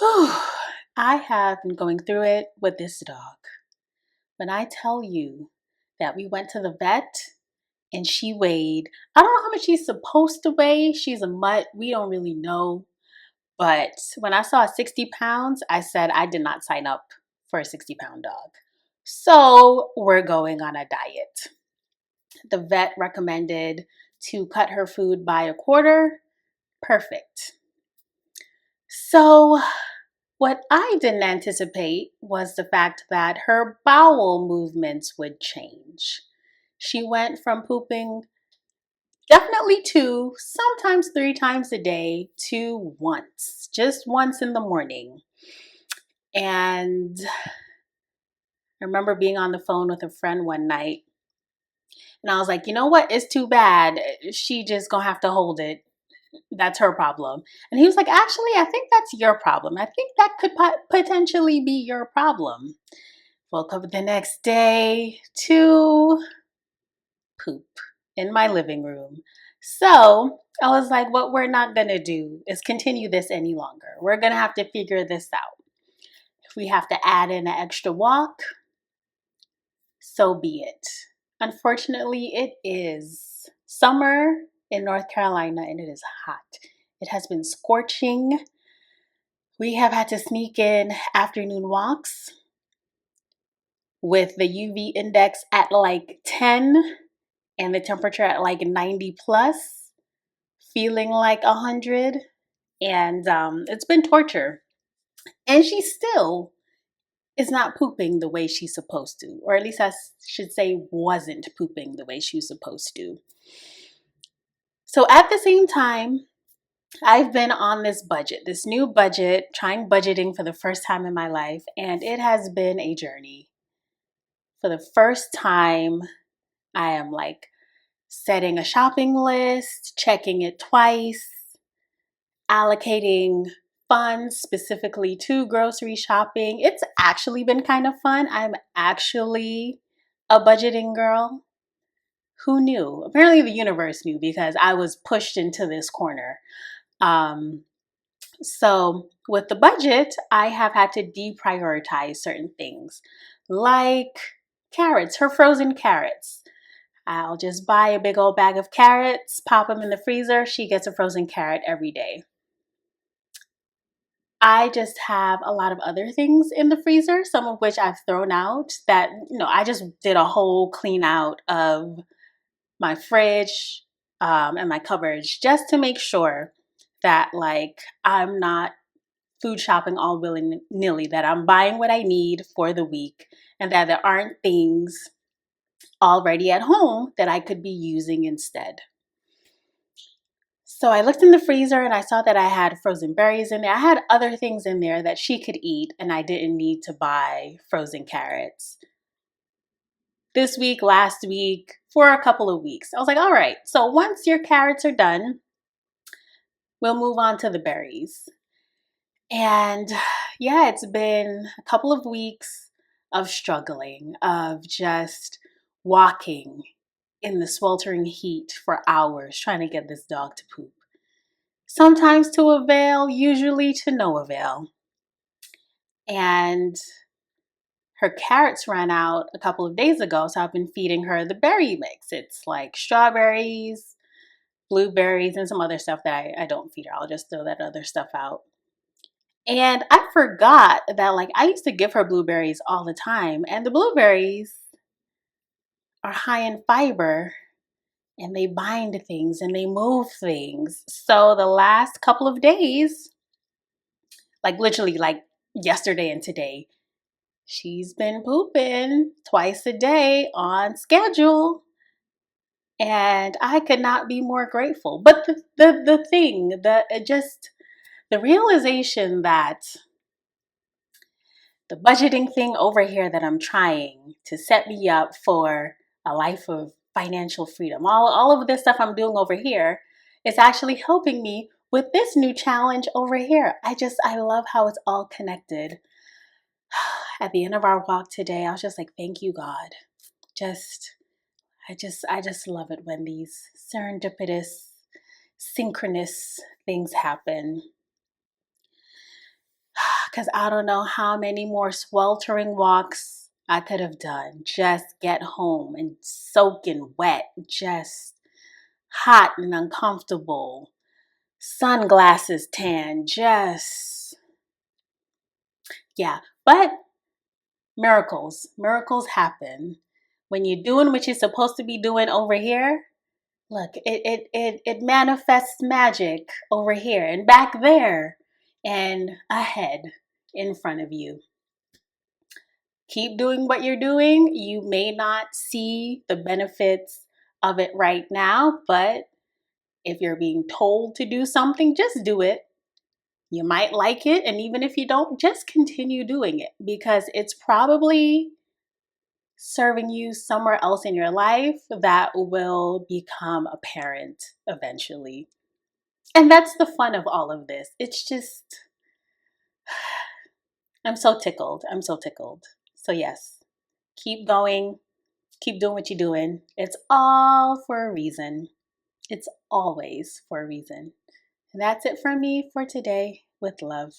Whew. I have been going through it with this dog. When I tell you that we went to the vet and she weighed, I don't know how much she's supposed to weigh. She's a mutt. We don't really know. But when I saw 60 pounds, I said I did not sign up for a 60-pound dog. So we're going on a diet. The vet recommended to cut her food by a quarter. Perfect. So what I didn't anticipate was the fact that her bowel movements would change. She went from pooping definitely 2, sometimes 3 times a day to once, just once in the morning. And I remember being on the phone with a friend one night and I was like, you know what? It's too bad. She just gonna have to hold it. That's her problem. And he was like, actually, I think that's your problem. I think that could potentially be your problem. Woke up the next day to poop in my living room. So I was like, what we're not going to do is continue this any longer. We're going to have to figure this out. If we have to add in an extra walk, so be it. Unfortunately, it is summer in North Carolina and it is hot. It has been scorching. We have had to sneak in afternoon walks with the UV index at like 10 and the temperature at like 90 plus, feeling like 100. And it's been torture. And she still is not pooping the way she's supposed to, or at least I should say wasn't pooping the way she was supposed to. So at the same time, I've been on this budget, this new budget, trying budgeting for the first time in my life, and it has been a journey. For the first time, I am like setting a shopping list, checking it twice, allocating funds specifically to grocery shopping. It's actually been kind of fun. I'm actually a budgeting girl. Who knew? Apparently, the universe knew because I was pushed into this corner. So, with the budget, I have had to deprioritize certain things like carrots, her frozen carrots. I'll just buy a big old bag of carrots, pop them in the freezer. She gets a frozen carrot every day. I just have a lot of other things in the freezer, some of which I've thrown out that, I just did a whole clean out of my fridge and my cupboards just to make sure that like I'm not food shopping all willy-nilly, that I'm buying what I need for the week and that there aren't things already at home that I could be using instead. So I looked in the freezer and I saw that I had frozen berries in there. I had other things in there that she could eat and I didn't need to buy frozen carrots. This week, last week, for a couple of weeks. I was like, all right, so once your carrots are done, we'll move on to the berries. And yeah, it's been a couple of weeks of struggling, of just walking in the sweltering heat for hours trying to get this dog to poop. Sometimes to avail, usually to no avail. And her carrots ran out a couple of days ago, so I've been feeding her the berry mix. It's like strawberries, blueberries, and some other stuff that I don't feed her. I'll just throw that other stuff out. And I forgot that like I used to give her blueberries all the time, and the blueberries are high in fiber and they bind things and they move things. So the last couple of days, like literally like yesterday and today, she's been pooping twice a day on schedule. And I could not be more grateful. But the realization that the budgeting thing over here that I'm trying to set me up for a life of financial freedom, all of this stuff I'm doing over here is actually helping me with this new challenge over here. I love how it's all connected. At the end of our walk today, I was just like, thank you, God. I just love it when these serendipitous, synchronous things happen. because I don't know how many more sweltering walks I could have done. Just get home and soaking wet, just hot and uncomfortable, sunglasses tan, just, yeah. But miracles happen. When you're doing what you're supposed to be doing over here, look, it manifests magic over here and back there and ahead in front of you. Keep doing what you're doing. You may not see the benefits of it right now, but if you're being told to do something, just do it. You might like it, and even if you don't, just continue doing it because it's probably serving you somewhere else in your life that will become apparent eventually. And that's the fun of all of this. It's just, I'm so tickled. I'm so tickled. So, yes, keep going, keep doing what you're doing. It's all for a reason. It's always for a reason. And that's it from me for today with love.